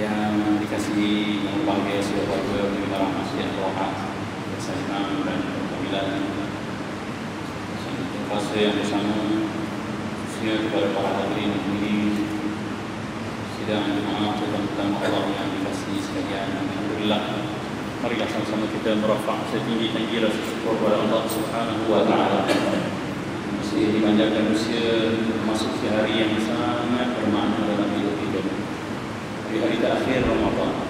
yang dikasihi yang berbahagia saudara-saudara penyembah masjid Al-Rohah Salimang dan Pemilihan kuasa yang bersama khususnya kepada para hadirin ini sidang jemaah tentang Allah yang dikasihi sekalian. Alhamdulillah, marilah sama-sama kita merafak setinggi-tinggi rasa syukur kepada Allah Subhanahu wa taala. Masih dipanjangkan usia memasuki hari yang sangat bermakna dalam hidup kita. Hari-hari terakhir Ramadan,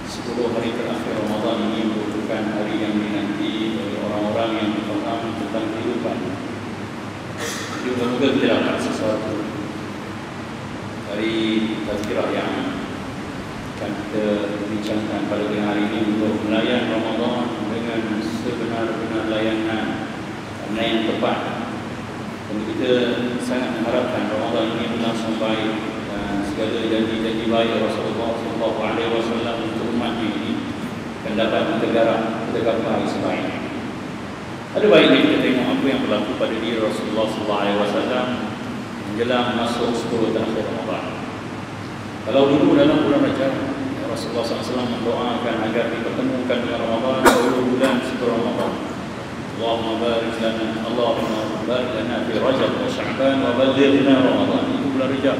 10 hari terakhir Ramadan ini merupakan hari yang dinanti oleh orang-orang yang faham tentang kehidupan. Moga-moga kita dapat sesuatu dari tazkirah yang akan kita bincangkan pada hari ini untuk melayan Ramadan dengan sebenar-benar layanan yang tepat. Dan kita sangat mengharapkan Ramadan ini berlangsung baik dan segala janji-janji baik Rasulullah SAW untuk umatnya ini akan dapat tergapai sebaiknya. Ada baiknya kita tengok apa yang berlaku pada diri Rasulullah SAW menjelang masuk 10 terakhir Ramadan. Kalau dulu dalam bulan Rajab, Rasulullah SAW mendoakan agar dipertemukan dengan Ramadan 10 bulan sebelum Ramadan. Allahumma barik lana fi Rajab wa Sya'ban wa ballighna Ramadan. Itu bulan Rajab.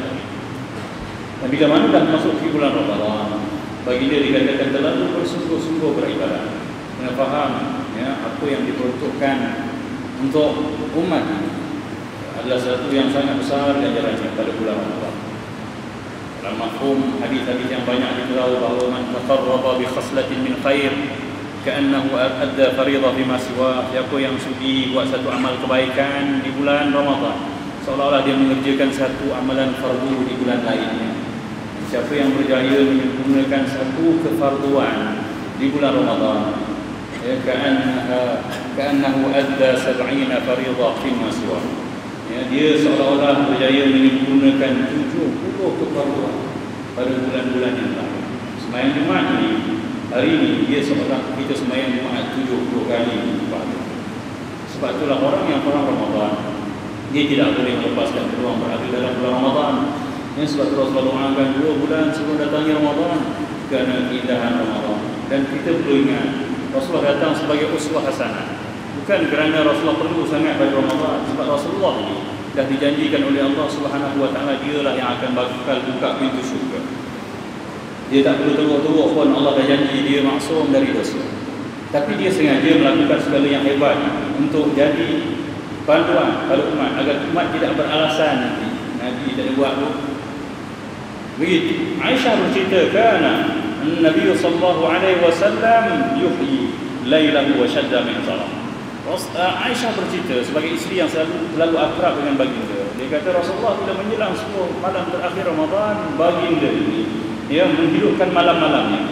Dan bila mana dah masuk di bulan Ramadan, bagi dia dikatakan terlalu bersungguh-sungguh beribadah, kena faham apa yang diperuntukkan untuk umat ini adalah satu yang sangat besar ganjarannya pada bulan Ramadan. Dalam mafhum hadis-hadis yang banyak diterau bahawa man taqarraba bi khaslatin min khair ka'annahu adda fariḍah bima siwa, siapa yang sudi buat satu amal kebaikan di bulan Ramadan seolah-olah dia mengerjakan satu amalan fardu di bulan lainnya. Siapa yang berjaya menggunakan satu kefarduan di bulan Ramadan, ka'annahu adda 70 fariḍah bima siwa, dia seolah-olah berjaya menggunakan 70 kefarduan pada bulan-bulan yang lain. Sembahyang Jumaat ini, hari ini dia seolah kita sembahyang Jumaat 70 kali. Sebab itulah orang yang faham Ramadan, dia tidak boleh melepaskan peluang berada dalam bulan Ramadan. Sebab Rasulullah doakan 2 bulan sebelum datangnya Ramadan kerana keindahan Ramadan. Dan kita perlu ingat, Rasulullah datang sebagai uswah hasanah, bukan kerana Rasulullah perlu sangat pada Ramadan. Sebab Rasulullah ini dah dijanjikan oleh Allah Subhanahu wa taala, dialah yang akan bakal buka pintu syurga. Dia tak perlu teruk-teruk pun, Allah dah janji dia maksum dari dosa. Tapi dia sengaja melakukan segala yang hebat untuk jadi panduan pada umat, agar umat tidak beralasan nanti Nabi tak buat tu. Begitu. Aisyah bercerita, kerana Nabi sallallahu alaihi wasallam yuhyi lailahu wa shadda min salam. Aisyah bercerita sebagai isteri yang selalu akrab dengan baginda. Dia kata Rasulullah bila menjelang 10 malam terakhir Ramadan, baginda ini menghidupkan malam-malamnya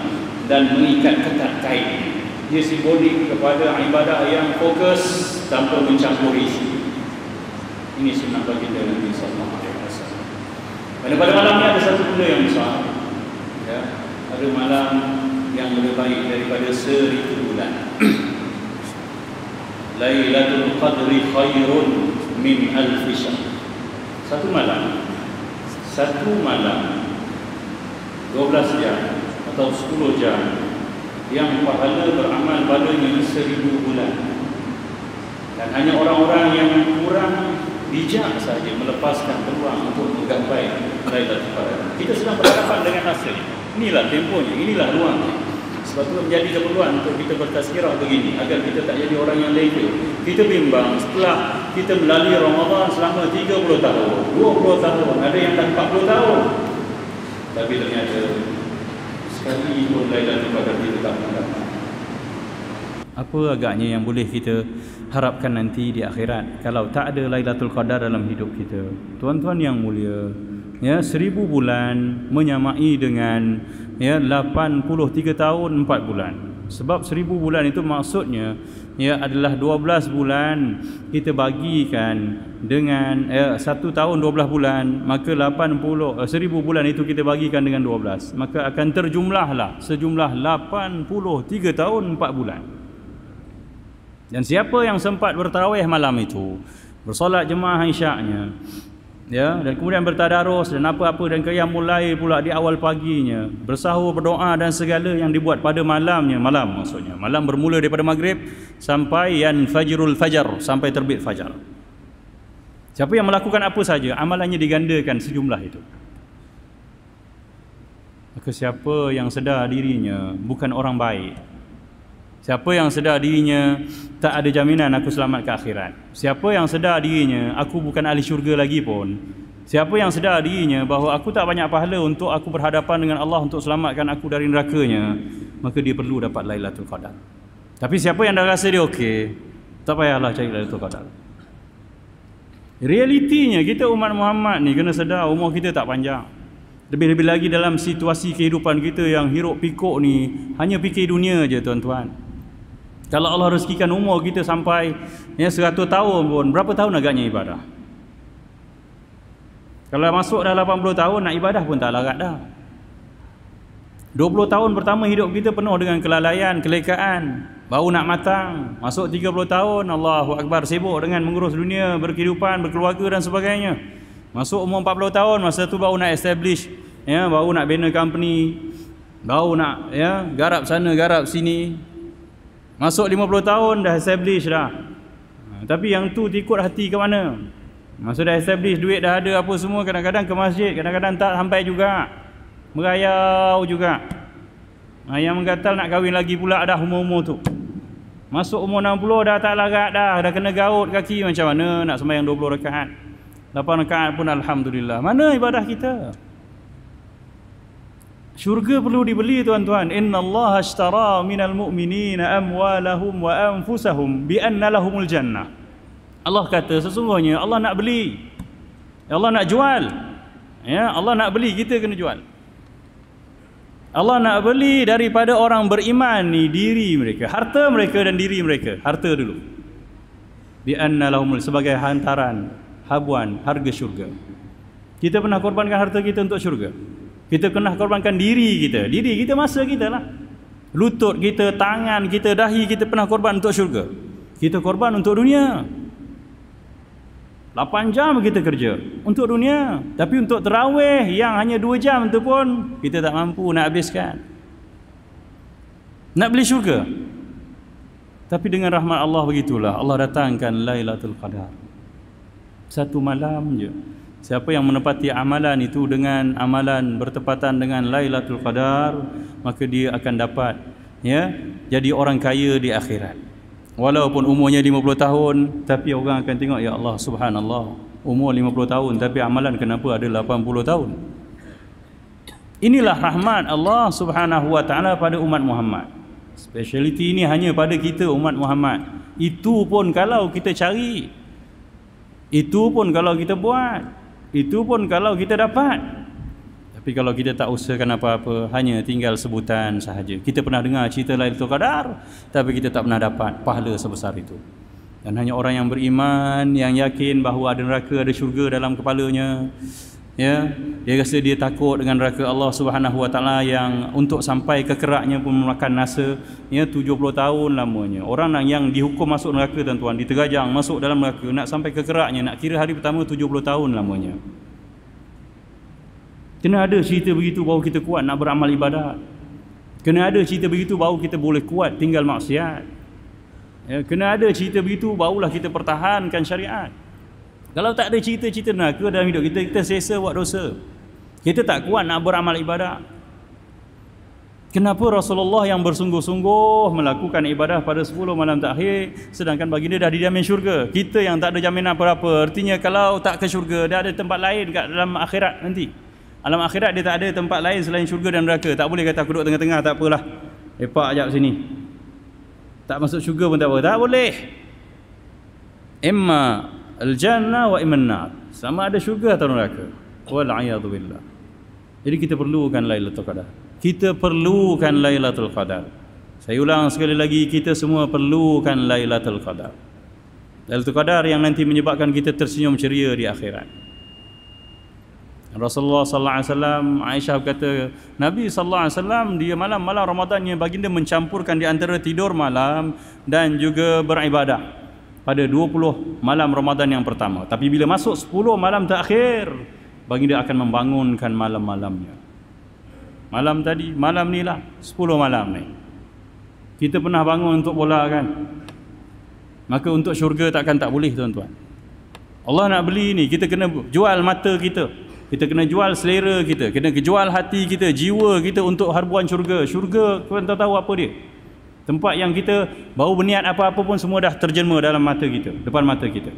dan mengikat ketat kain. Dia simbolik kepada ibadah yang fokus tanpa mencampuri isi. Ini sunnah baginda Nabi sallallahu alaihi wasallam. Pada malam ni ada satu benda yang besar. Ada malam yang lebih baik daripada 1000 bulan. Lailatul Qadri khairun min alf syahr. Satu malam 12 jam atau 10 jam yang pahala beramal padanya 1000 bulan. Dan hanya orang-orang yang kurang bijak saja melepaskan peluang untuk menggapai Lailatul Qadar. Kita sedang berhadapan dengan hasil. Inilah temponya, inilah ruangnya. Sebab itu menjadi keperluan untuk kita bertazkirah begini, agar kita tak jadi orang yang leka. Kita bimbang setelah kita melalui Ramadan selama 30 tahun, 20 tahun, ada yang dah 40 tahun. Tapi ternyata sekali pun Lailatul Qadar kita tak mendapat. Apa agaknya yang boleh kita harapkan nanti di akhirat kalau tak ada Lailatul Qadar dalam hidup kita? Tuan-tuan yang mulia, 1000 bulan menyamai dengan 83 tahun 4 bulan. Sebab 1000 bulan itu maksudnya adalah 12 bulan kita bagikan dengan 1 tahun 12 bulan, maka 1000 bulan itu kita bagikan dengan 12, maka akan terjumlahlah sejumlah 83 tahun 4 bulan. Dan siapa yang sempat bertarawih malam itu, bersolat jemaah isyaknya, Ya, dan kemudian bertadarus dan apa-apa dan qiyamul lail pula di awal paginya, bersahur, berdoa dan segala yang dibuat pada malamnya. Malam maksudnya malam bermula daripada maghrib sampai yanfajirul fajar, sampai terbit fajar. Siapa yang melakukan apa saja, amalannya digandakan sejumlah itu. Maka siapa yang sedar dirinya bukan orang baik, siapa yang sedar dirinya tak ada jaminan aku selamat ke akhirat, siapa yang sedar dirinya aku bukan ahli syurga lagi pun, siapa yang sedar dirinya bahawa aku tak banyak pahala untuk aku berhadapan dengan Allah untuk selamatkan aku dari nerakanya, maka dia perlu dapat Lailatul Qadar. Tapi siapa yang dah rasa dia okey, tak payahlah cari Lailatul Qadar. Realitinya kita umat Muhammad ni kena sedar umur kita tak panjang. Lebih-lebih lagi dalam situasi kehidupan kita yang hiruk pikuk ni, hanya fikir dunia je tuan-tuan. Kalau Allah rezekikan umur kita sampai 100 tahun pun, berapa tahun agaknya ibadah? Kalau masuk dah 80 tahun, nak ibadah pun tak larat dah. 20 tahun pertama hidup kita penuh dengan kelalaian, kelekaan, baru nak matang. Masuk 30 tahun, Allahu Akbar, sibuk dengan mengurus dunia, berkehidupan, berkeluarga dan sebagainya. Masuk umur 40 tahun, masa tu baru nak establish, baru nak bina company, baru nak garap sana, garap sini. Masuk 50 tahun dah establish dah. Tapi yang tu ikut hati ke mana? Masa dah establish, duit dah ada apa semua, kadang-kadang ke masjid, kadang-kadang tak sampai juga. Merayau juga. Yang menggatal nak kahwin lagi pula dah umur-umur tu. Masuk umur 60 dah tak larat dah kena gaut kaki, macam mana nak sembahyang 20 rakaat. 8 rakaat pun alhamdulillah. Mana ibadah kita? Syurga perlu dibeli tuan-tuan. Innallaha ashtara minal mu'minina amwalahum wa anfusahum bi anna lahumul jannah. Allah kata sesungguhnya Allah nak beli. Allah nak jual. Allah nak beli, kita kena jual. Allah nak beli daripada orang beriman ni diri mereka, harta mereka dan diri mereka. Harta dulu. Bi anna lahumul, sebagai hantaran, habuan, harga syurga. Kita pernah korbankan harta kita untuk syurga. Kita pernah korbankan diri kita. Diri kita masa kita lah. Lutut kita, tangan kita, dahi kita pernah korban untuk syurga. Kita korban untuk dunia. 8 jam kita kerja untuk dunia. Tapi untuk tarawih yang hanya 2 jam tu pun kita tak mampu nak habiskan. Nak beli syurga. Tapi dengan rahmat Allah begitulah, Allah datangkan Lailatul Qadar. Satu malam je. Siapa yang menepati amalan itu dengan amalan bertepatan dengan Lailatul Qadar, maka dia akan dapat jadi orang kaya di akhirat. Walaupun umurnya 50 tahun, tapi orang akan tengok, ya Allah subhanallah, umur 50 tahun tapi amalan kenapa ada 80 tahun. Inilah rahmat Allah subhanahu wa ta'ala pada umat Muhammad. Speciality ini hanya pada kita umat Muhammad. Itu pun kalau kita cari, itu pun kalau kita buat, itu pun kalau kita dapat. Tapi kalau kita tak usahakan apa-apa, hanya tinggal sebutan sahaja. Kita pernah dengar cerita Lailatul Qadar, tapi kita tak pernah dapat pahala sebesar itu. Dan hanya orang yang beriman, yang yakin bahawa ada neraka, ada syurga dalam kepalanya, dia rasa dia takut dengan neraka Allah Subhanahu wa taala yang untuk sampai ke keraknya pun memakan masa 70 tahun lamanya. Orang yang dihukum masuk neraka tuan-tuan, diterajang masuk dalam neraka, nak sampai ke keraknya, nak kira hari pertama 70 tahun lamanya. Kena ada cerita begitu baru kita kuat nak beramal ibadat. Kena ada cerita begitu baru kita boleh kuat tinggal maksiat. Kena ada cerita begitu barulah kita pertahankan syariat. Kalau tak ada cerita-cerita neraka dalam hidup kita, kita selesa buat dosa. Kita tak kuat nak beramal ibadat. Kenapa Rasulullah yang bersungguh-sungguh melakukan ibadah pada 10 malam terakhir, sedangkan baginda dah dijamin syurga? Kita yang tak ada jaminan apa-apa. Artinya kalau tak ke syurga, dah ada tempat lain kat dalam akhirat nanti. Alam akhirat dia tak ada tempat lain selain syurga dan neraka. Tak boleh kata aku duduk tengah-tengah, tak apalah, lepak sekejap sini, tak masuk syurga pun tak apa. Tak boleh. Imma al-jannah wa imma an-nar. Sama ada syurga atau neraka. Wal'iyadu billah. Jadi kita perlukan Lailatul Qadar. Kita perlukan Lailatul Qadar. Saya ulang sekali lagi, kita semua perlukan Lailatul Qadar. Lailatul Qadar yang nanti menyebabkan kita tersenyum ceria di akhirat. Rasulullah sallallahu alaihi wasallam, Aisyah berkata, Nabi sallallahu alaihi wasallam dia malam-malam Ramadannya baginda mencampurkan di antara tidur malam dan juga beribadah. pada 20 malam Ramadan yang pertama. Tapi bila masuk 10 malam terakhir, baginda akan membangunkan malam-malamnya. Malam tadi, malam ni lah, 10 malam ni. Kita pernah bangun untuk bola kan? Maka untuk syurga takkan tak boleh tuan-tuan. Allah nak beli ni, kita kena jual mata kita. Kita kena jual selera kita, kena jual hati kita, jiwa kita untuk harbuan syurga. Syurga, korang tahu apa dia? Tempat yang kita baru berniat apa-apa pun semua dah terjema dalam mata kita, depan mata kita.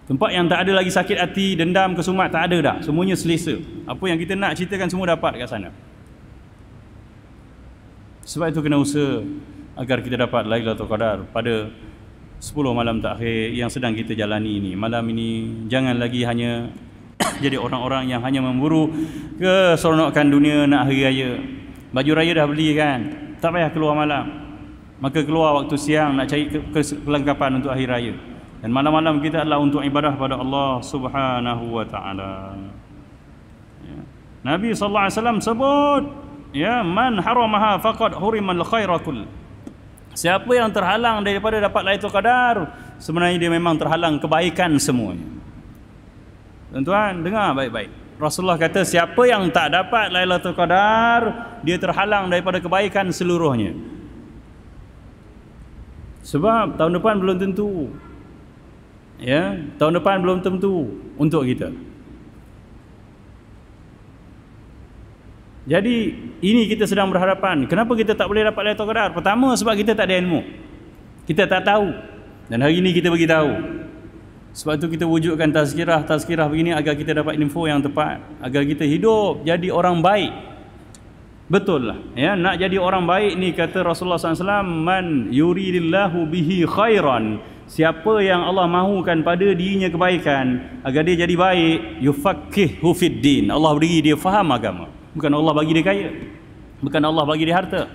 Tempat yang tak ada lagi sakit hati, dendam, kesumat, tak ada dah. Semuanya selesa. Apa yang kita nak ceritakan semua dapat kat sana. Sebab itu kena usaha agar kita dapat Lailatul Qadar pada 10 malam terakhir yang sedang kita jalani ini. Malam ini jangan lagi hanya jadi orang-orang yang hanya memburu keseronokan dunia nak hari raya. Baju raya dah beli kan, tak payah keluar malam. Maka keluar waktu siang nak cari kelengkapan untuk hari raya. Dan malam-malam kita adalah untuk ibadah pada Allah Subhanahu wa taala. Ya. Nabi sallallahu alaihi wasallam sebut, ya, man haramaha faqad hurimal khaira kull. Siapa yang terhalang daripada dapat Lailatul Qadar, sebenarnya dia memang terhalang kebaikan semuanya. Tuan-tuan, dengar baik-baik. Rasulullah kata siapa yang tak dapat Lailatul Qadar, dia terhalang daripada kebaikan seluruhnya. Sebab tahun depan belum tentu. Ya, tahun depan belum tentu untuk kita. Jadi ini kita sedang berhadapan. Kenapa kita tak boleh dapat Lailatul Qadar? Pertama sebab kita tak ada ilmu. Kita tak tahu. Dan hari ini kita bagi tahu. Sebab itu kita wujudkan tazkirah begini agar kita dapat info yang tepat, agar kita hidup jadi orang baik. Betul lah, ya, nak jadi orang baik ni kata Rasulullah SAW, man yuridillahu bihi khairan, siapa yang Allah mahukan pada dirinya kebaikan agar dia jadi baik, yufaqihu fid din, Allah beri dia faham agama. Bukan Allah bagi dia kaya, bukan Allah bagi dia harta,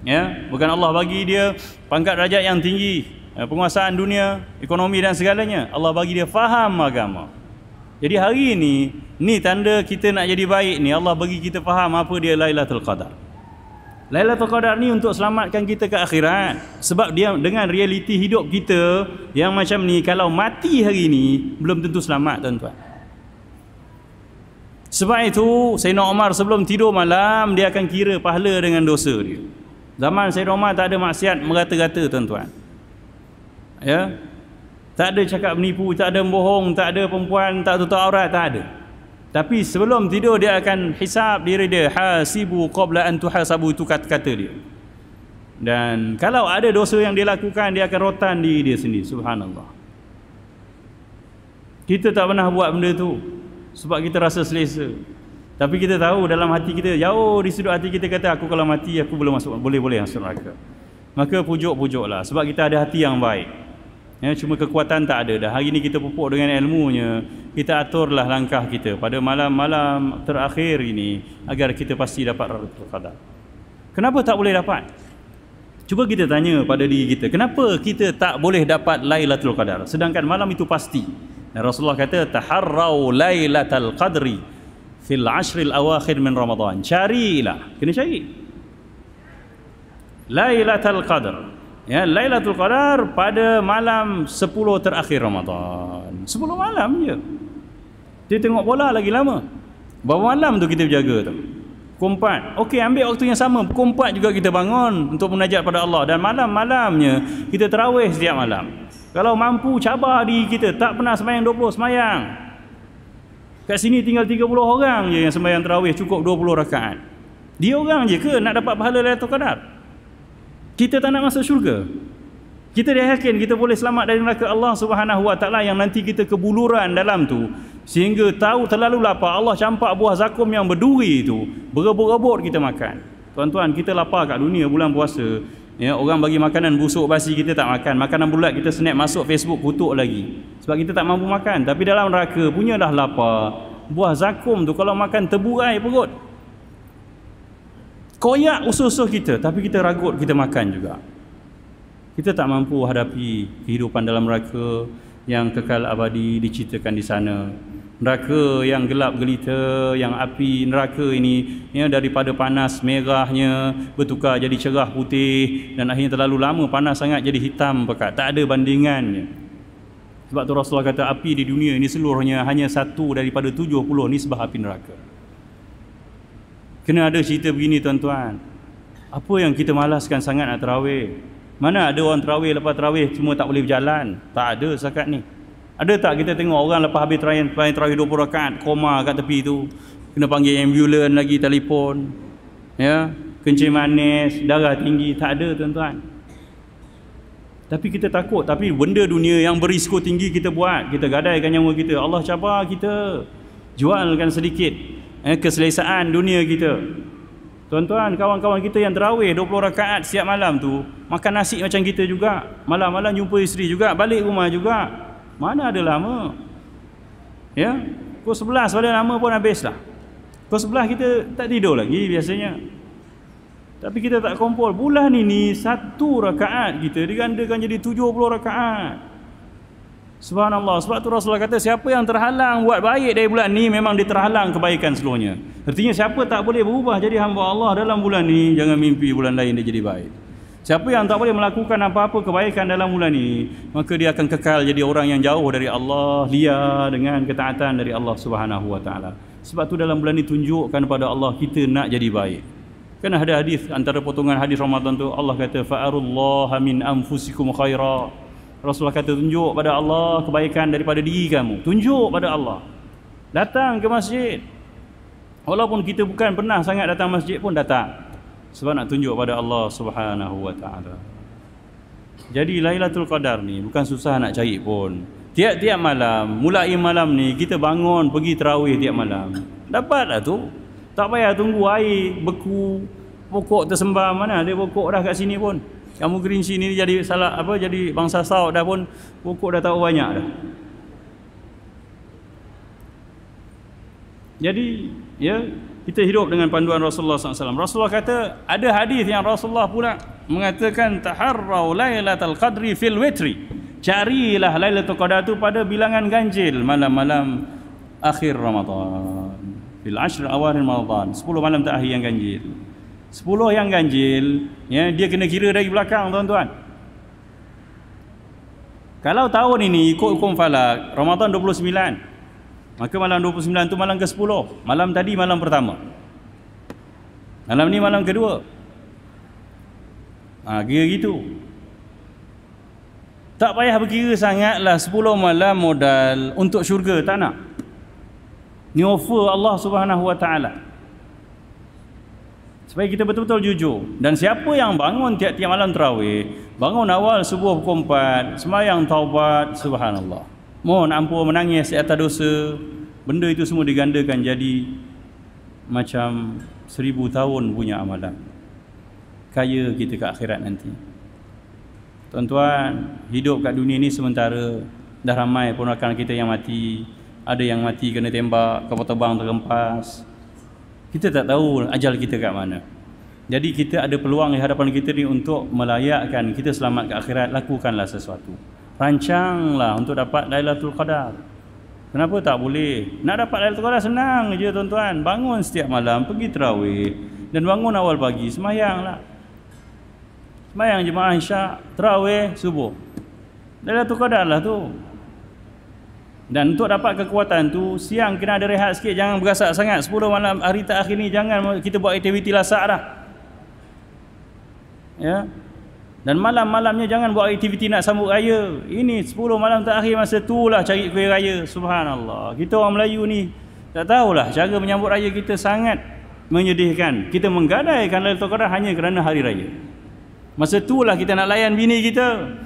ya, bukan Allah bagi dia pangkat derajat yang tinggi, penguasaan dunia, ekonomi dan segalanya. Allah bagi dia faham agama. Jadi hari ini, ni tanda kita nak jadi baik ni, Allah bagi kita faham apa dia Lailatul Qadar. Lailatul Qadar ni untuk selamatkan kita ke akhirat. Sebab dia dengan realiti hidup kita yang macam ni, kalau mati hari ni belum tentu selamat tuan-tuan. Sebab itu Sayyidina Umar sebelum tidur malam dia akan kira pahala dengan dosa dia. Zaman Sayyidina Umar tak ada maksiat merata-rata tuan-tuan. Ya, tak ada cakap menipu, tak ada bohong, tak ada perempuan tak tutup aurat, tak ada. Tapi sebelum tidur dia akan hisab diri dia, hasibu qabla an tuhasabu, itu kata-kata dia. Dan kalau ada dosa yang dia lakukan, dia akan rotan diri dia sendiri. Subhanallah. Kita tak pernah buat benda tu sebab kita rasa selesa. Tapi kita tahu dalam hati kita, jauh di sudut hati kita kata, aku kalau mati aku belum masuk, boleh masuk neraka. Maka pujuk-pujuklah sebab kita ada hati yang baik. Ya, cuma kekuatan tak ada dah. Hari ni kita pupuk dengan ilmunya, kita aturlah langkah kita pada malam-malam terakhir ini agar kita pasti dapat Lailatul Qadar. Kenapa tak boleh dapat? Cuba kita tanya pada diri kita, kenapa kita tak boleh dapat Lailatul Qadar sedangkan malam itu pasti? Dan Rasulullah kata, taharrau Lailatul Qadri fil ashril awakhir min Ramadan. Carilah, kena cari Lailatul Qadar. Ya, Lailatul Qadar pada malam 10 terakhir Ramadan. 10 malam je. Dia tengok bola lagi lama. Berapa malam tu kita berjaga tu? Pukul 4. Okey, ambil waktu yang sama. Pukul 4 juga kita bangun untuk munajat pada Allah. Dan malam-malamnya kita tarawih setiap malam. Kalau mampu cabar diri kita, tak pernah sembahyang 20 sembahyang. Kat sini tinggal 30 orang je yang sembahyang tarawih cukup 20 rakaat. Dia orang je ke nak dapat pahala Lailatul Qadar? Kita tak nak masuk syurga. Kita dah yakin kita boleh selamat dari neraka Allah Subhanahu Wa Taala yang nanti kita kebuluran dalam tu sehingga tahu terlalu lapar, Allah campak buah zakum yang berduri tu, berebut-rebut kita makan. Tuan-tuan, kita lapar kat dunia bulan puasa, ya, orang bagi makanan busuk basi kita tak makan, makanan bulat kita snap masuk Facebook kutuk lagi sebab kita tak mampu makan. Tapi dalam neraka punyalah lapar, buah zakum tu kalau makan terburai perut, koyak usus-usus kita, tapi kita ragut kita makan juga. Kita tak mampu hadapi kehidupan dalam neraka yang kekal abadi diceritakan di sana. Neraka yang gelap gelita, yang api neraka ini ya, daripada panas merahnya bertukar jadi cerah putih, dan akhirnya terlalu lama panas sangat jadi hitam pekat, tak ada bandingannya. Sebab tu Rasulullah kata api di dunia ini seluruhnya hanya satu daripada 70 nisbah api neraka. Kena ada cerita begini tuan-tuan. Apa yang kita malaskan sangat nak tarawih? Mana ada orang tarawih, lepas tarawih semua tak boleh berjalan? Tak ada setakat ni. Ada tak kita tengok orang lepas habis tarawih 20 rakaat koma kat tepi tu, kena panggil ambulans lagi, telefon, ya, kencing manis, darah tinggi? Tak ada tuan-tuan. Tapi kita takut. Tapi benda dunia yang berisiko tinggi kita buat, kita gadaikan nyawa kita. Allah cabar kita, jualkan sedikit keselesaan dunia kita. Tuan-tuan, kawan-kawan kita yang tarawih 20 rakaat setiap malam tu makan nasi macam kita juga, malam-malam jumpa isteri juga, balik rumah juga. Mana ada lama? Ya, pukul 11 pada lama pun habislah. Pukul 11 kita tak tidur lagi biasanya. Tapi kita tak kumpul. Bulan ini satu rakaat kita digandakan jadi 70 rakaat. Subhanallah. Sebab tu Rasulullah kata siapa yang terhalang buat baik dari bulan ni memang dia terhalang kebaikan seluruhnya. Artinya siapa tak boleh berubah jadi hamba Allah dalam bulan ni, jangan mimpi bulan lain dia jadi baik. Siapa yang tak boleh melakukan apa-apa kebaikan dalam bulan ni, maka dia akan kekal jadi orang yang jauh dari Allah, liar dengan ketaatan dari Allah Subhanahu wa taala. Sebab tu dalam bulan ni tunjukkan kepada Allah kita nak jadi baik. Kan ada hadis, antara potongan hadis Ramadan tu Allah kata fa'arullaha min anfusikum khaira. Rasulullah kata tunjuk pada Allah kebaikan daripada diri kamu. Tunjuk pada Allah. Datang ke masjid. Walaupun kita bukan pernah sangat datang masjid pun datang. Sebab nak tunjuk pada Allah Subhanahu wa taala. Jadi Lailatul Qadar ni bukan susah nak cari pun. Tiap-tiap malam, mulai malam ni kita bangun pergi tarawih tiap malam. Dapatlah tu. Tak payah tunggu air beku, pokok tersembam mana ada pokok dah kat sini pun. Kamu green sini jadi salah apa, jadi bangsa saud dah pun pokok dah tahu banyak dah. Jadi ya, kita hidup dengan panduan Rasulullah SAW. Rasulullah kata, ada hadis yang Rasulullah pula mengatakan taharrau lailatul qadri fil witri. Carilah Lailatul Qadar tu pada bilangan ganjil malam-malam akhir Ramadan. Fil ashr awal Ramadan, 10 malam terakhir yang ganjil. 10 yang ganjil, ya, dia kena kira dari belakang tuan-tuan. Kalau tahun ini ikut hukum falak, Ramadan 29, maka malam 29 tu malam ke-10. Malam tadi malam pertama. Malam ni malam kedua. Kira gitu. Tak payah berkira sangatlah 10 malam modal untuk syurga, tak nak. Ni offer Allah Subhanahu wa taala. Supaya kita betul-betul jujur. Dan siapa yang bangun tiap-tiap malam tarawih, bangun awal subuh pukul 4, sembahyang taubat, subhanallah, mohon ampun, menangis di atas dosa, benda itu semua digandakan jadi macam 1000 tahun punya amalan. Kaya kita ke akhirat nanti. Tuan-tuan, hidup kat dunia ni sementara. Dah ramai ponakan kita yang mati. Ada yang mati kena tembak, kapal terbang terhempas. Kita tak tahu ajal kita kat mana. Jadi kita ada peluang di hadapan kita ni untuk melayakkan kita selamat ke akhirat. Lakukanlah sesuatu. Rancanglah untuk dapat Lailatul Qadar. Kenapa tak boleh? Nak dapat Lailatul Qadar senang je tuan-tuan. Bangun setiap malam, pergi tarawih, dan bangun awal pagi, sembahyanglah. Sembahyang jemaah isyak, tarawih, subuh. Lailatul Qadar lah tu. Dan untuk dapat kekuatan tu, siang kena ada rehat sikit, jangan berasak sangat. 10 malam hari terakhir ni jangan kita buat aktiviti lasak dah. Ya. Dan malam-malamnya jangan buat aktiviti nak sambut raya. Ini 10 malam terakhir masa tu lah cari kuih raya. Subhanallah. Kita orang Melayu ni tak tahulah cara menyambut raya kita sangat menyedihkan. Kita menggadaikan Lailatul Qadar hanya kerana hari raya. Masa tu lah kita nak layan bini kita.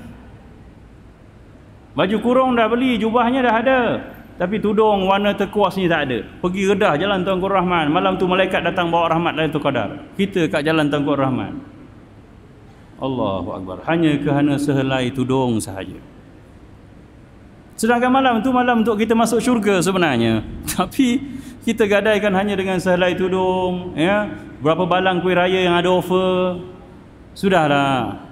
Baju kurung dah beli, jubahnya dah ada, tapi tudung warna turquoise ni tak ada. Pergi Kedah Jalan Tunku Rahman, malam tu malaikat datang bawa rahmat Lailatul Qadar. Kita kat Jalan Tunku Rahman. Allahu Akbar. Hanya kerana sehelai tudung sahaja. Sedangkan malam tu malam untuk kita masuk syurga sebenarnya. Tapi kita gadaikan hanya dengan sehelai tudung, ya. Berapa balang kuih raya yang ada offer. Sudahlah.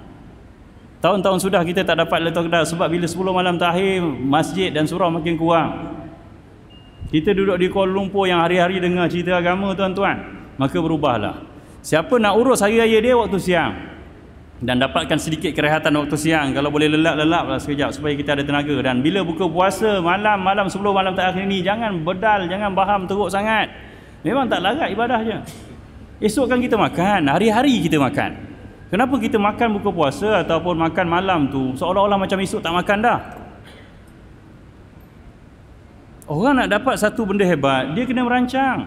Tahun-tahun sudah kita tak dapat Lailatul Qadar sebab bila 10 malam terakhir masjid dan surau makin kurang. Kita duduk di Kuala Lumpur yang hari-hari dengar cerita agama tuan-tuan, maka berubahlah. Siapa nak urus hari raya dia waktu siang dan dapatkan sedikit kerehatan waktu siang, kalau boleh lelap-lelaplah sekejap supaya kita ada tenaga. Dan bila buka puasa malam sebelum malam terakhir ni, jangan bedal, jangan baham teruk sangat. Memang tak larat ibadah je. Esok kan kita makan, hari-hari kita makan. Kenapa kita makan buka puasa ataupun makan malam tu seolah-olah macam esok tak makan dah? Orang nak dapat satu benda hebat, dia kena merancang.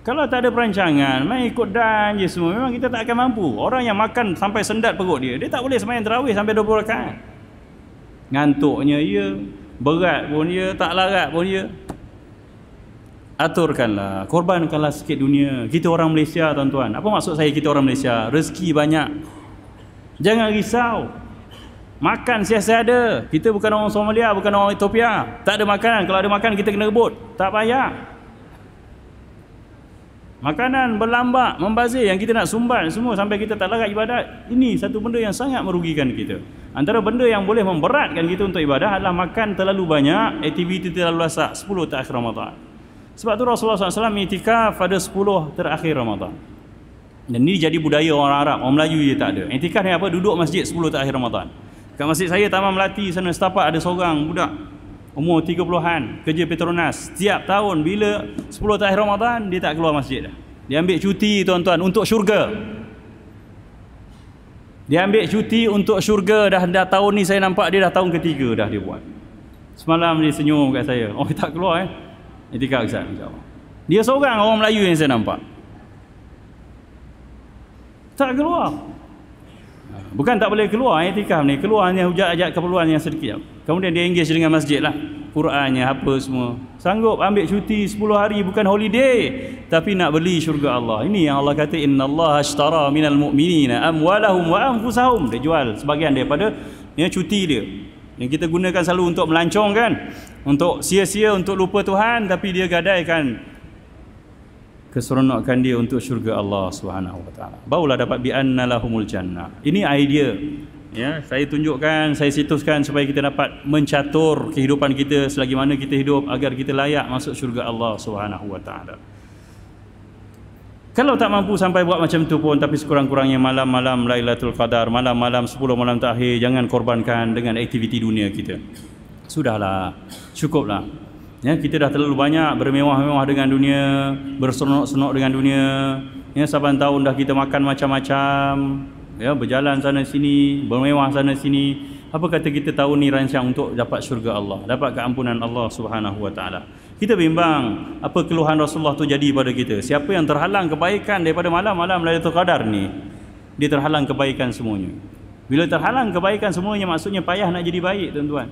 Kalau tak ada perancangan, main ikut dan je semua, memang kita tak akan mampu. Orang yang makan sampai sendat perut dia tak boleh sembahyang tarawih sampai 20 rakaat. Ngantuknya ya, berat pun ya, tak larat pun ya. Aturkanlah, korbankanlah sikit dunia. Kita orang Malaysia tuan-tuan. Apa maksud saya kita orang Malaysia? Rezeki banyak. Jangan risau. Makan siasa ada. Kita bukan orang Somalia, bukan orang Ethiopia. Tak ada makanan. Kalau ada makanan kita kena rebut. Tak payah. Makanan berlambak, membazir yang kita nak sumbat semua sampai kita tak larat ibadat. Ini satu benda yang sangat merugikan kita. Antara benda yang boleh memberatkan kita untuk ibadah adalah makan terlalu banyak, aktiviti terlalu lasak 10 terakhir Ramadan. Sebab tu Rasulullah SAW iktikaf pada 10 terakhir Ramadan. Dan ini jadi budaya orang Arab, orang Melayu je tak ada. Iktikaf ni apa? Duduk masjid 10 terakhir Ramadan. Kat masjid saya Taman Melati sana setapak ada seorang budak umur 30-an, kerja Petronas. Setiap tahun bila 10 terakhir Ramadan dia tak keluar masjid dah. Dia ambil cuti tuan-tuan untuk syurga. Dia ambil cuti untuk syurga dah tahun ni saya nampak dia dah tahun ketiga dah dia buat. Semalam dia senyum kat saya. Oh tak keluar Iktikaf Ustaz insya-Allah. Dia seorang orang Melayu yang saya nampak. Tak keluar. Bukan tak boleh keluar iktikaf ni, keluar hanya hujat-hajat keperluan yang sedikit. Kemudian dia engage dengan masjid lah, Qurannya apa semua. Sanggup ambil cuti 10 hari, bukan holiday, tapi nak beli syurga Allah. Ini yang Allah kata innallaha ashtara minal mu'minina amwalahum wa anfusahum. Dia jual sebahagian daripada cuti dia yang kita gunakan selalu untuk melancong kan, untuk sia-sia, untuk lupa Tuhan, tapi dia gadaikan keseronokan dia untuk syurga Allah Subhanahu wa taala. Barulah dapat bi anna lahumul jannah. Ini idea ya, saya tunjukkan, saya situskan supaya kita dapat mencatur kehidupan kita selagi mana kita hidup agar kita layak masuk syurga Allah Subhanahu wa taala. Kalau tak mampu sampai buat macam tu pun, tapi sekurang-kurangnya malam-malam Lailatul Qadar, malam-malam 10 malam terakhir jangan korbankan dengan aktiviti dunia kita. Sudahlah, cukuplah. Ya, kita dah terlalu banyak bermewah-mewah dengan dunia, bersenok-senok dengan dunia. Ya, saban tahun dah kita makan macam-macam, ya, berjalan sana sini, bermewah sana sini. Apa kata kita tahun ni rancang untuk dapat syurga Allah, dapat keampunan Allah Subhanahu wa taala. Kita bimbang apa keluhan Rasulullah tu jadi pada kita. Siapa yang terhalang kebaikan daripada malam-malam Lailatul Qadar ni, dia terhalang kebaikan semuanya. Bila terhalang kebaikan semuanya, maksudnya payah nak jadi baik tuan-tuan.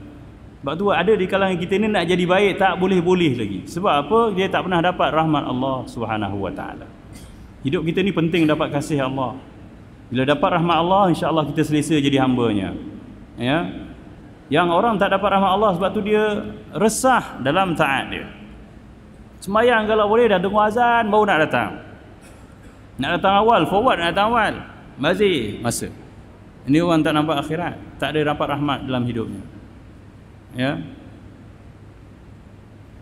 Sebab tu ada di kalangan kita ni nak jadi baik tak boleh-boleh lagi. Sebab apa? Dia tak pernah dapat rahmat Allah Subhanahu wa taala. Hidup kita ni penting dapat kasih Allah. Bila dapat rahmat Allah, insya-Allah kita selesa jadi hamba-Nya. Ya. Yang orang tak dapat rahmat Allah, sebab tu dia resah dalam taat dia. Sembahyang kalau boleh dah dengar azan baru nak datang. Nak datang awal, forward nak datang awal. Bazir masa. Ini orang tak nampak akhirat, tak ada dapat rahmat dalam hidupnya. Ya.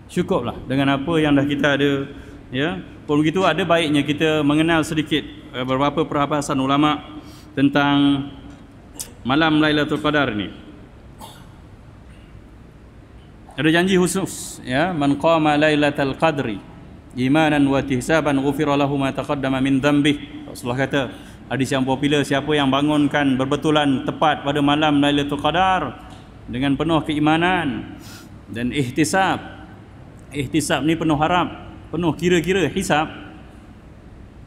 Cukuplah dengan apa yang dah kita ada, ya. Pun begitu ada baiknya kita mengenal sedikit beberapa perbahasan ulama tentang malam Lailatul Qadar ni. Ada janji khusus, ya, man qama Lailatul Qadri imanan wa ihtisaban ghufira lahu ma taqaddama min dhanbih. Rasulullah kata, hadis yang popular, siapa yang bangunkan berbetulan tepat pada malam Lailatul Qadar dengan penuh keimanan dan ihtisab. Ihtisab ni penuh harap, penuh kira-kira, hisab.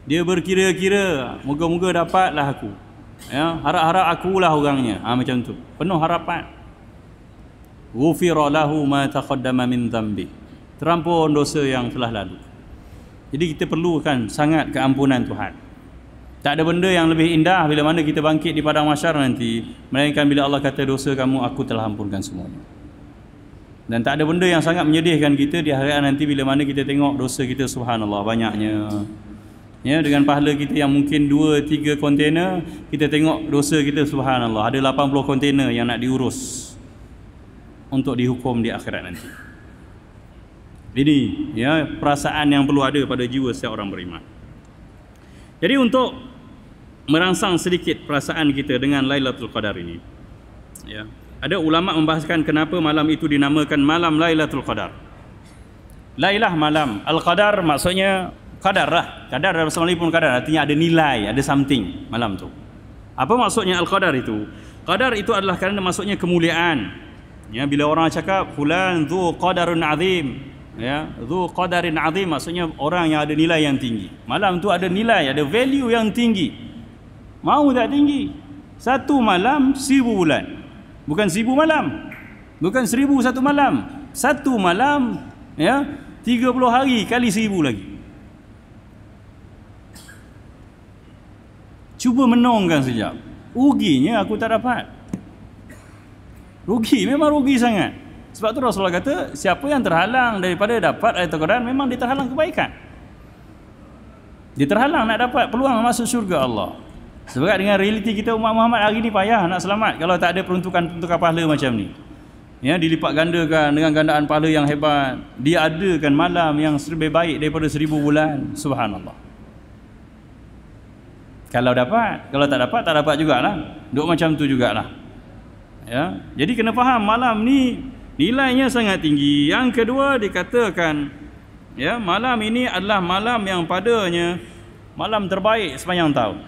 Dia berkira-kira, moga-moga dapatlah aku. Ya, harap-harap akulah orangnya. Macam tu. Penuh harapan. Ghufira lahu ma taqaddama min dhanbi. Terampun dosa yang telah lalu. Jadi kita perlukan sangat keampunan Tuhan. Tak ada benda yang lebih indah bila mana kita bangkit di padang mahsyar nanti, melainkan bila Allah kata dosa kamu aku telah ampunkan semuanya. Dan tak ada benda yang sangat menyedihkan kita di akhirat nanti bila mana kita tengok dosa kita, subhanallah, banyaknya. Ya, dengan pahala kita yang mungkin 2-3 kontainer, kita tengok dosa kita, subhanallah, ada 80 kontainer yang nak diurus untuk dihukum di akhirat nanti. Ini ya perasaan yang perlu ada pada jiwa setiap orang beriman. Jadi untuk merangsang sedikit perasaan kita dengan Lailatul Qadar ini, ya, ada ulama membahaskan kenapa malam itu dinamakan malam Lailatul Qadar. Lailah malam, Al-Qadar maksudnya qadar lah. Qadar dalam bahasa Melayu pun qadar, artinya ada nilai, ada something malam tu. Apa maksudnya Al-Qadar itu? Qadar itu adalah kerana maksudnya kemuliaan. Ya, bila orang cakap fulan dzu qadarun azim, ya, dzu qadarin azim maksudnya orang yang ada nilai yang tinggi. Malam tu ada nilai, ada value yang tinggi. Mau tak tinggi? Satu malam 1000 bulan. Bukan 1000 malam. Bukan 1000 satu malam. Satu malam, ya, 30 hari kali 1000 lagi. Cuba menongkan sekejap. Ruginya aku tak dapat. Rugi, memang rugi sangat. Sebab tu Rasulullah kata, siapa yang terhalang daripada dapat Lailatul Qadar, memang dia terhalang kebaikan. Dia terhalang nak dapat peluang masuk syurga Allah. Sebab dengan realiti kita umat Muhammad hari ni payah nak selamat kalau tak ada peruntukan pahala macam ni. Ya, dilipat gandakan dengan gandaan pahala yang hebat. Dia adakan malam yang lebih baik daripada 1000 bulan. Subhanallah. Kalau dapat, kalau tak dapat jugalah. Duk macam tu jugalah. Ya, jadi kena faham malam ni nilainya sangat tinggi. Yang kedua dikatakan, ya, malam ini adalah malam yang padanya malam terbaik sepanjang tahun.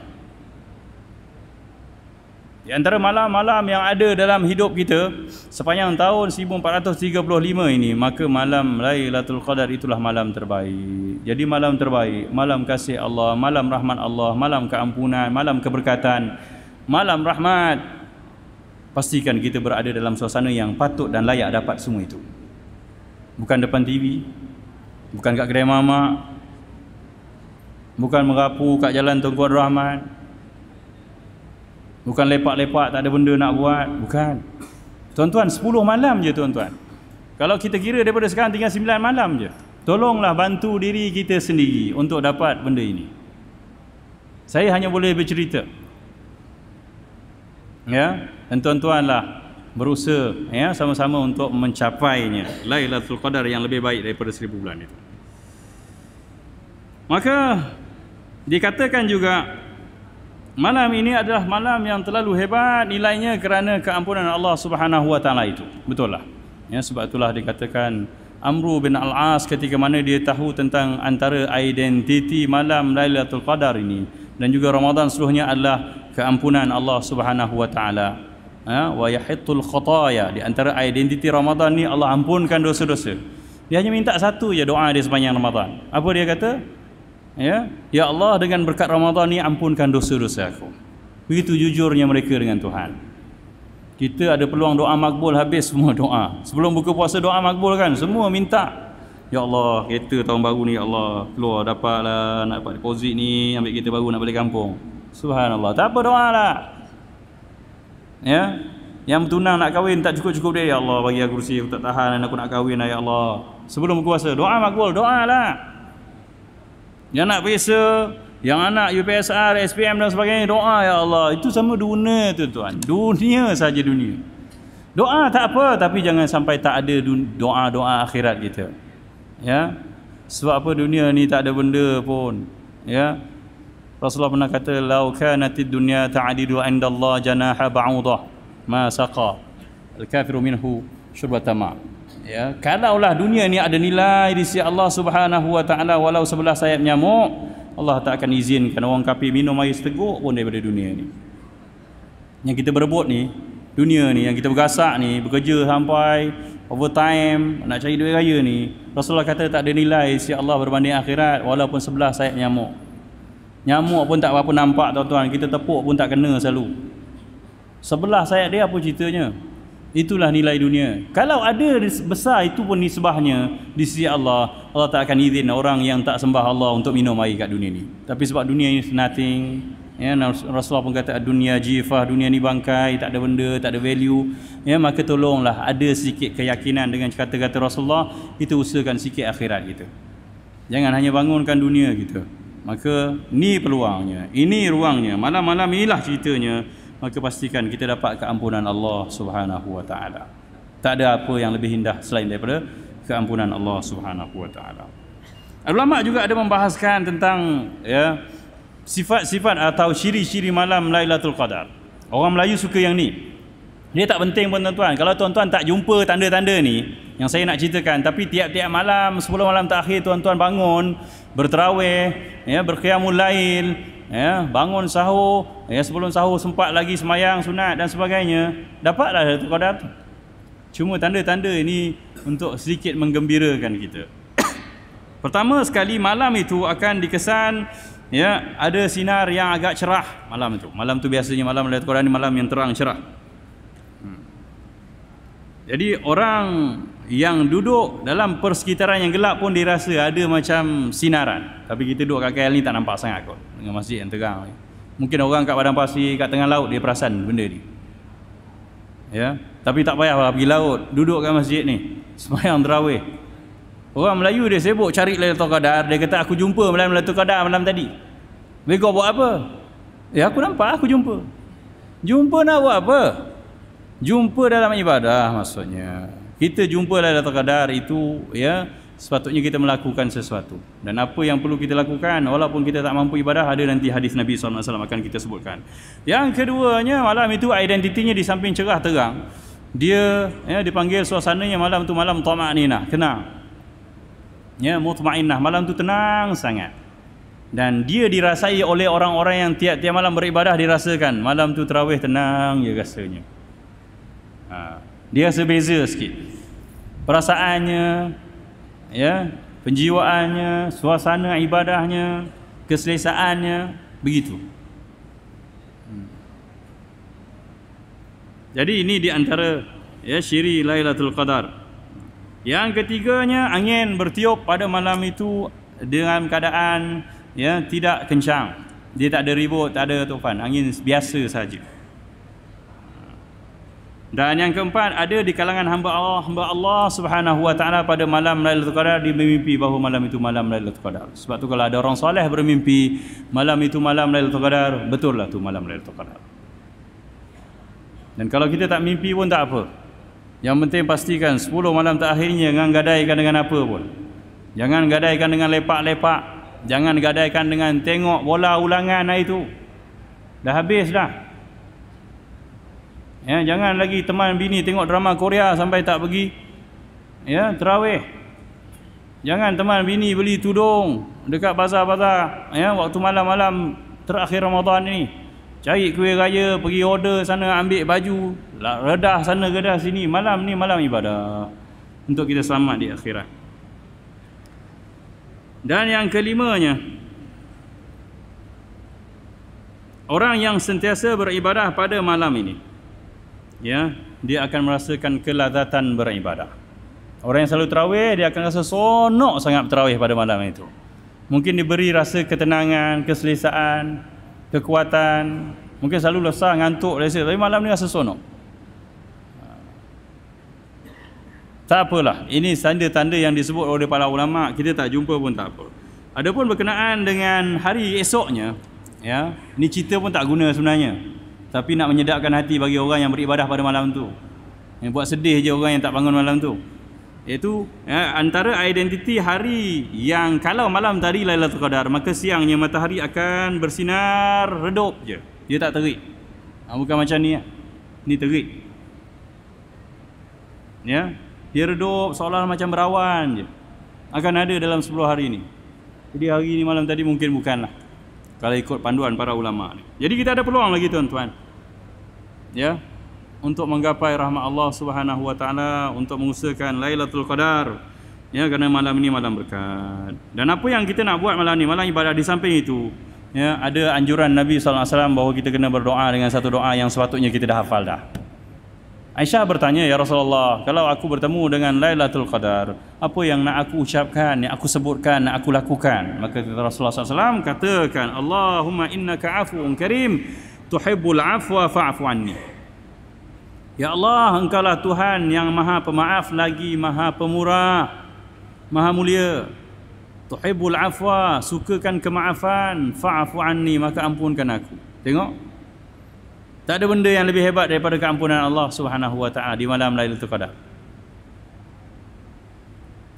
Di antara malam-malam yang ada dalam hidup kita sepanjang tahun 1435 ini, maka malam Lailatul Qadar itulah malam terbaik. Jadi malam terbaik, malam kasih Allah, malam rahmat Allah, malam keampunan, malam keberkatan, malam rahmat. Pastikan kita berada dalam suasana yang patut dan layak dapat semua itu. Bukan depan TV, bukan kat kedai mamak, bukan merapu kat jalan Tunku Abdul Rahman, bukan lepak-lepak tak ada benda nak buat. Bukan. Tuan-tuan, 10 malam je tuan-tuan. Kalau kita kira daripada sekarang tinggal 9 malam je. Tolonglah bantu diri kita sendiri untuk dapat benda ini. Saya hanya boleh bercerita. Ya, dan tuan-tuanlah berusaha, ya, sama-sama untuk mencapainya Lailatul Qadar yang lebih baik daripada 1000 bulan itu. Maka dikatakan juga malam ini adalah malam yang terlalu hebat nilainya kerana keampunan Allah Subhanahu wa taala itu. Betul lah. Ya, sebab itulah dikatakan Amru bin Al-As ketika mana dia tahu tentang antara identiti malam Lailatul Qadar ini dan juga Ramadan seluruhnya adalah keampunan Allah Subhanahu wa taala. Wa yahittul khataya, di antara identiti Ramadan ni Allah ampunkan dosa-dosa. Dia hanya minta satu je doa dia sepanjang Ramadan. Apa dia kata? Ya Allah, dengan berkat Ramadan ni ampunkan dosa-dosa aku. Begitu jujurnya mereka dengan Tuhan. Kita ada peluang doa makbul, habis semua doa. Sebelum buka puasa doa makbul kan, semua minta. Ya Allah, kereta tahun baru ni ya Allah, keluar dapatlah, nak dapat deposit ni, ambil kereta baru nak balik kampung. Subhanallah, tak apa doa lah. Ya, yang tunang nak kahwin tak cukup-cukup dia, ya Allah bagi aku kursi, aku tak tahan, aku nak kahwin ya Allah. Sebelum buka puasa doa makbul, doa lah. Yang nak visa, yang anak UPSR, SPM dan sebagainya, doa ya Allah. Itu sama dunia tuan-tuan. Dunia saja dunia. Doa tak apa, tapi jangan sampai tak ada doa-doa akhirat kita. Ya. Sebab apa dunia ni tak ada benda pun. Ya. Rasulullah pernah kata, "Lau kanatid dunya ta'didu 'inda Allah janaha ba'udah, ma saqa al-kafiru minhu syurbata ma'." Ya, kalaulah dunia ni ada nilai di sisi Allah Subhanahu wa taala walau sebelah sayap nyamuk, Allah tak akan izinkan orang kafir minum air seteguk pun daripada dunia ni. Yang kita berebut ni, dunia ni, yang kita bergasak ni, bekerja sampai overtime nak cari duit raya ni, Rasulullah kata tak ada nilai di sisi Allah berbanding akhirat walaupun sebelah sayap nyamuk. Nyamuk pun tak apa nampak tuan-tuan, kita tepuk pun tak kena selalu. Sebelah sayap dia apa ceritanya? Itulah nilai dunia. Kalau ada besar itu pun nisbahnya di sisi Allah, Allah tak akan izin orang yang tak sembah Allah untuk minum air kat dunia ni. Tapi sebab dunia ni nothing, ya, Rasulullah pun kata dunia jifah, dunia ni bangkai, tak ada benda, tak ada value. Ya, maka tolonglah ada sedikit keyakinan dengan kata-kata Rasulullah, kita usahakan sikit akhirat kita. Jangan hanya bangunkan dunia kita. Maka ni peluangnya, ini ruangnya, malam-malam inilah ceritanya. Maka pastikan kita dapat keampunan Allah Subhanahu wa taala. Tak ada apa yang lebih indah selain daripada keampunan Allah Subhanahu wa taala. Ulama juga ada membahaskan tentang sifat-sifat atau ciri-ciri malam Lailatul Qadar. Orang Melayu suka yang ni. Dia tak penting pun tuan-tuan. Kalau tuan-tuan tak jumpa tanda-tanda ni yang saya nak ceritakan, tapi tiap-tiap malam 10 malam terakhir tuan-tuan bangun berterawih, berqiyamul lail, bangun sahur, sebelum sahur sempat lagi semayang sunat dan sebagainya, dapatlah Lailatul Qadar tu. Cuma tanda-tanda ini untuk sedikit menggembirakan kita. Pertama sekali, malam itu akan dikesan ada sinar yang agak cerah malam itu. Malam tu biasanya malam Lailatul Qadar ni malam yang terang cerah. Jadi orang yang duduk dalam persekitaran yang gelap pun dirasa ada macam sinaran. Tapi kita duduk kat KL ni tak nampak sangat kot dengan masjid yang terang. Mungkin orang kat padang pasir, kat tengah laut dia perasan benda ni. Tapi tak payahlah pergi laut, duduk kat masjid ni sembahyang tarawih. Orang Melayu dia sibuk cari Lailatul Qadar. Dia kata aku jumpa malam Lailatul Qadar malam tadi. Kau buat apa? Aku nampak aku jumpa. Jumpa nak buat apa? Jumpa dalam ibadah maksudnya. Kita jumpa Lailatul Qadar itu sepatutnya kita melakukan sesuatu. Dan apa yang perlu kita lakukan walaupun kita tak mampu ibadah, ada nanti hadis Nabi SAW akan kita sebutkan. Yang keduanya, malam itu identitinya di samping cerah terang, dia dipanggil suasananya malam tu malam tama'ninah, tenang. Mutmainnah, malam tu tenang sangat. Dan dia dirasai oleh orang-orang yang tiap-tiap malam beribadah, dirasakan malam tu tarawih tenang je rasanya. Dia sebeza sikit perasaannya, penjiwaannya, suasana ibadahnya, keselesaannya, begitu. Jadi ini di antara ciri Lailatul Qadar. Yang ketiganya, angin bertiup pada malam itu dengan keadaan tidak kencang. Dia tak ada ribut, tak ada tufan, angin biasa saja. Dan yang keempat, ada di kalangan hamba Allah Subhanahu wa taala pada malam Lailatul Qadar dia bermimpi bahawa malam itu malam Lailatul Qadar. Sebab tu kalau ada orang soleh bermimpi malam itu malam Lailatul Qadar, betul lah tu malam Lailatul Qadar. Dan kalau kita tak mimpi pun tak apa. Yang penting pastikan 10 malam terakhirnya jangan gadaikan dengan apa pun. Jangan gadaikan dengan lepak-lepak, jangan gadaikan dengan tengok bola ulangan hari itu. Dah habis dah. Jangan lagi teman bini tengok drama Korea sampai tak pergi tarawih. Jangan teman bini beli tudung dekat bazar-bazar waktu malam-malam terakhir Ramadan ni. Cari kuih raya, pergi order sana, ambil baju, redah sana redah sini. Malam ni malam ibadah untuk kita selamat di akhirat. Dan yang kelimanya, orang yang sentiasa beribadah pada malam ini, dia akan merasakan kelazatan beribadah. Orang yang selalu tarawih, dia akan rasa sonok sangat tarawih pada malam itu. Mungkin diberi rasa ketenangan, keselesaan, kekuatan. Mungkin selalu lesah, ngantuk, rasa, tapi malam ni rasa sonok. Tak apalah, ini tanda-tanda yang disebut oleh para ulama, kita tak jumpa pun tak apa. Adapun berkenaan dengan hari esoknya, ni cerita pun tak guna sebenarnya. Tapi nak menyedapkan hati bagi orang yang beribadah pada malam tu. Yang buat sedih je orang yang tak bangun malam tu. Iaitu antara identiti hari yang kalau malam tadi Lailatul Qadar, maka siangnya matahari akan bersinar redup je. Dia tak terik. Bukan macam ni. Ni terik. Dia redup seolah macam berawan je. Akan ada dalam 10 hari ni. Jadi hari ni malam tadi mungkin bukanlah, kalau ikut panduan para ulama ni. Jadi kita ada peluang lagi tuan-tuan. Untuk menggapai rahmat Allah Subhanahu wa taala, untuk mengusahakan Lailatul Qadar. Kerana malam ini malam berkat. Dan apa yang kita nak buat malam ni, malam ibadah, di samping itu, ada anjuran Nabi SAW bahawa kita kena berdoa dengan satu doa yang sepatutnya kita dah hafal dah. Aisyah bertanya, "Ya Rasulullah, kalau aku bertemu dengan Lailatul Qadar, apa yang nak aku ucapkan, yang aku sebutkan, nak aku lakukan?" Maka Rasulullah SAW katakan, "Allahumma innaka afuun karim, tuhibbul afwa fa'fu anni." Ya Allah, Engkaulah Tuhan yang Maha Pemaaf lagi Maha Pemurah, Maha Mulia. Tuhibbul afwa, sukakan kemaafan, fa'fu anni, maka ampunkan aku. Tengok, tak ada benda yang lebih hebat daripada keampunan Allah Subhanahu wa taala di malam Lailatul Qadar.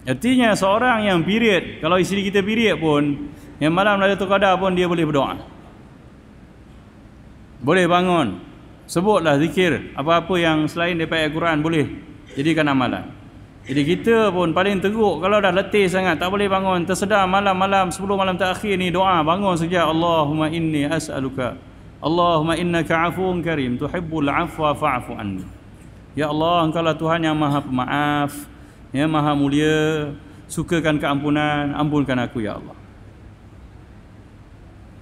Artinya seorang yang period, kalau isteri kita period pun, yang malam Lailatul Qadar pun dia boleh berdoa. Boleh bangun, sebutlah zikir, apa-apa yang selain daripada Al-Quran boleh jadikan amalan. Jadi kita pun paling teruk kalau dah letih sangat, tak boleh bangun, tersedar malam-malam 10 malam terakhir ni doa, bangun saja, Allahumma inni as'aluka, Allahumma innaka afuun karim, tuhibbul afwa fa'fu anni. Ya Allah, Engkau lah Tuhan yang Maha Pemaaf, ya Maha Mulia, sukakan keampunan, ampunkan aku ya Allah.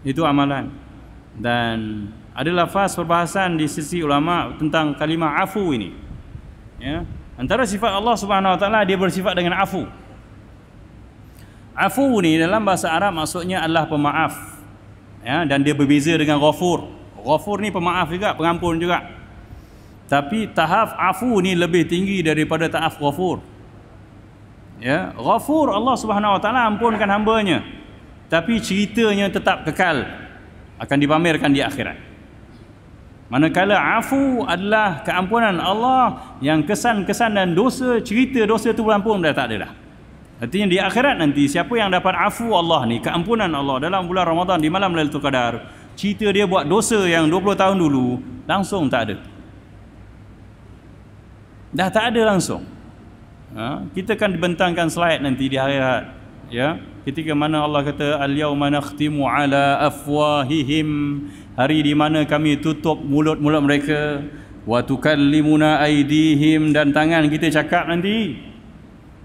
Itu amalan. Dan ada lafaz perbahasan di sisi ulama tentang kalimah afu ini. Ya, antara sifat Allah Subhanahu Wa Taala, dia bersifat dengan afu. Afu ni dalam bahasa Arab maksudnya adalah pemaaf. Ya, dan dia berbeza dengan ghafur. Ghafur ni pemaaf juga, pengampun juga. Tapi tahap afu ni lebih tinggi daripada tahap ghafur. Ya, ghafur Allah Subhanahu Wa Taala ampunkan hamba-Nya, tapi ceritanya tetap kekal, akan dipamerkan di akhirat. Manakala afu adalah keampunan Allah yang kesan-kesan dan dosa, cerita dosa tu ampun dah tak ada dah. Artinya di akhirat nanti siapa yang dapat afu Allah ni, keampunan Allah dalam bulan Ramadan di malam Lailatul Qadar, cerita dia buat dosa yang 20 tahun dulu langsung tak ada. Dah tak ada langsung. Kita akan dibentangkan slide nanti di akhirat, ya, ketika mana Allah kata al-yauma nakhtimu ala afwahihim, hari di mana kami tutup mulut-mulut mereka, wa tukallimuna aydihim, dan tangan kita cakap nanti,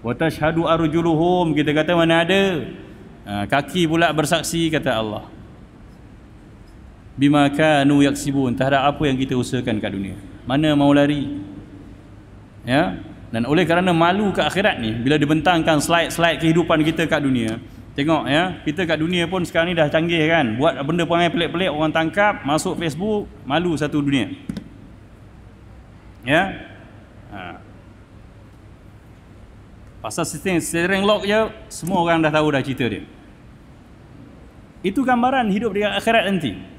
wa tashhadu arjuluhum, kita kata mana ada, kaki pula bersaksi kata Allah, bima kanu yaksibun, terhadap apa yang kita usahakan kat dunia. Mana mau lari? Ya, dan oleh kerana malu ke akhirat ni, bila dibentangkan slide-slide kehidupan kita kat dunia, tengok ya, kita kat dunia pun sekarang ni dah canggih kan, buat benda perangai pelik-pelik, orang tangkap, masuk Facebook, malu satu dunia. Ya, pasal sistem steering lock je, semua orang dah tahu dah cerita dia. Itu gambaran hidup di akhirat nanti.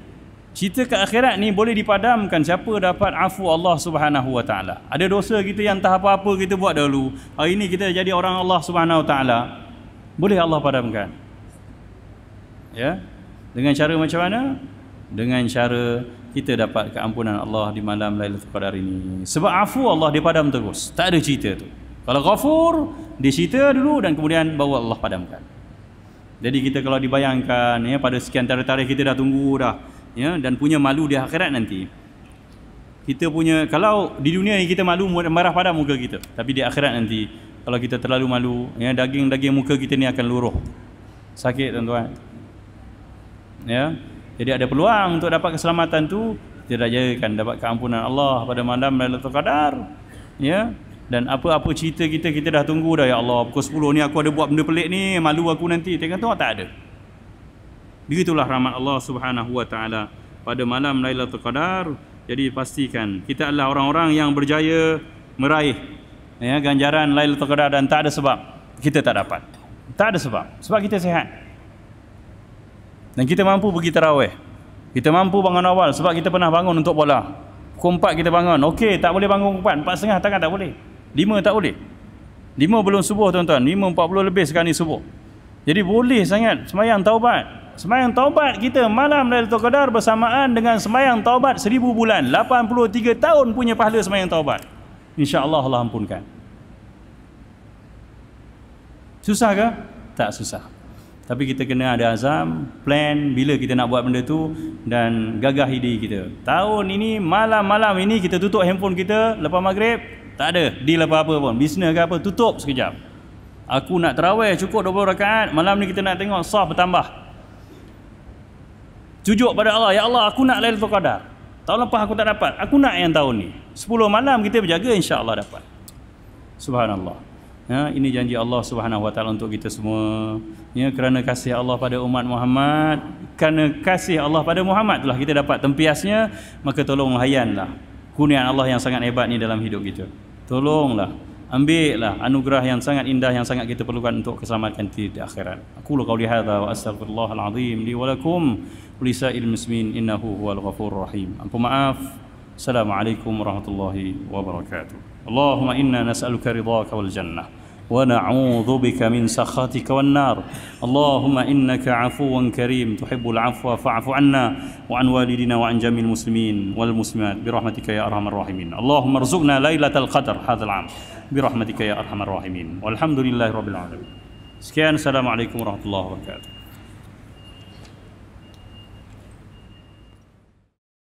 Cerita ke akhirat ni boleh dipadamkan siapa dapat afu Allah Subhanahu Wa Taala. Ada dosa kita yang tak apa-apa kita buat dahulu, hari ni kita jadi orang Allah Subhanahu Wa Taala, boleh Allah padamkan. Ya, dengan cara macam mana? Dengan cara kita dapat keampunan Allah di malam Lailatul Qadar ini. Sebab afu Allah dia padam terus, tak ada cerita tu. Kalau ghafur, dia cerita dulu dan kemudian baru Allah padamkan. Jadi kita kalau dibayangkan ya, pada sekian tarikh kita dah tunggu dah, ya, dan punya malu di akhirat nanti. Kita punya, kalau di dunia ni kita malu marah pada muka kita, tapi di akhirat nanti kalau kita terlalu malu, ya, daging-daging muka kita ni akan luruh, sakit tuan-tuan. Ya, jadi ada peluang untuk dapat keselamatan tu, kita jadikan dapat keampunan Allah pada malam Lailatul Qadar. Ya, dan apa-apa cerita kita dah tunggu dah, ya Allah pukul 10 ni aku ada buat benda pelik ni, malu aku nanti, tengok tak ada. Begitulah rahmat Allah Subhanahu Wa Taala pada malam Lailatul Qadar. Jadi pastikan kita adalah orang-orang yang berjaya meraih, ya, ganjaran Lailatul Qadar, dan tak ada sebab kita tak dapat. Tak ada sebab kita sihat. Dan kita mampu pergi tarawih. Kita mampu bangun awal sebab kita pernah bangun untuk bola. Pukul 4 kita bangun. Okey, tak boleh bangun pukul 4, 4.30 takkan tak boleh. 5 tak boleh. 5 belum subuh tuan-tuan. 5.40 lebih sekarang ni subuh. Jadi boleh sangat sembahyang taubat. Sembahyang taubat kita malam Lailatul Qadar bersamaan dengan sembahyang taubat 1000 bulan, 83 tahun punya pahala sembahyang taubat. InsyaAllah Allah ampunkan. Susah ke? Tak susah. Tapi kita kena ada azam, plan bila kita nak buat benda tu, dan gagah ide kita. Tahun ini, malam-malam ini kita tutup handphone kita lepas maghrib, tak ada deal apa-apa pun, bisnes ke apa, tutup sekejap. Aku nak tarawih cukup 20 rakaat, malam ni kita nak tengok saf bertambah. Sujud pada Allah, ya Allah aku nak Lailatul Qadar. Tahun lepas aku tak dapat, aku nak yang tahun ni. 10 malam kita berjaga, insya-Allah dapat. Subhanallah. Ya, ini janji Allah Subhanahu Wa Taala untuk kita semua. Ya, kerana kasih Allah pada umat Muhammad, kerana kasih Allah pada Muhammad itulah kita dapat tempiasnya, maka tolong hayanlah kurniaan Allah yang sangat hebat ni dalam hidup kita. Tolonglah, ambillah anugerah yang sangat indah yang sangat kita perlukan untuk keselamatan kita di akhirat. Aku qauli hadza wa astaghfirullahal azim li wa lakum wa lisa'il muslimin innahu huwal ghafurur rahim. Ampun maaf. Assalamualaikum warahmatullahi wabarakatuh. Allahumma inna nas'aluka ridhaka wal jannah ونعوذ بك من سخطك والنار اللهم إنك عفو كريم تحب العفو فاعف عنا وعن والدنا وعن جميع المسلمين والمسلمات برحمتك يا أرحم الراحمين اللهم ارزقنا ليلة القدر هذا العام برحمتك يا أرحم الراحمين والحمد لله رب العالمين. Sekian, Assalamualaikum warahmatullahi wabarakatuh.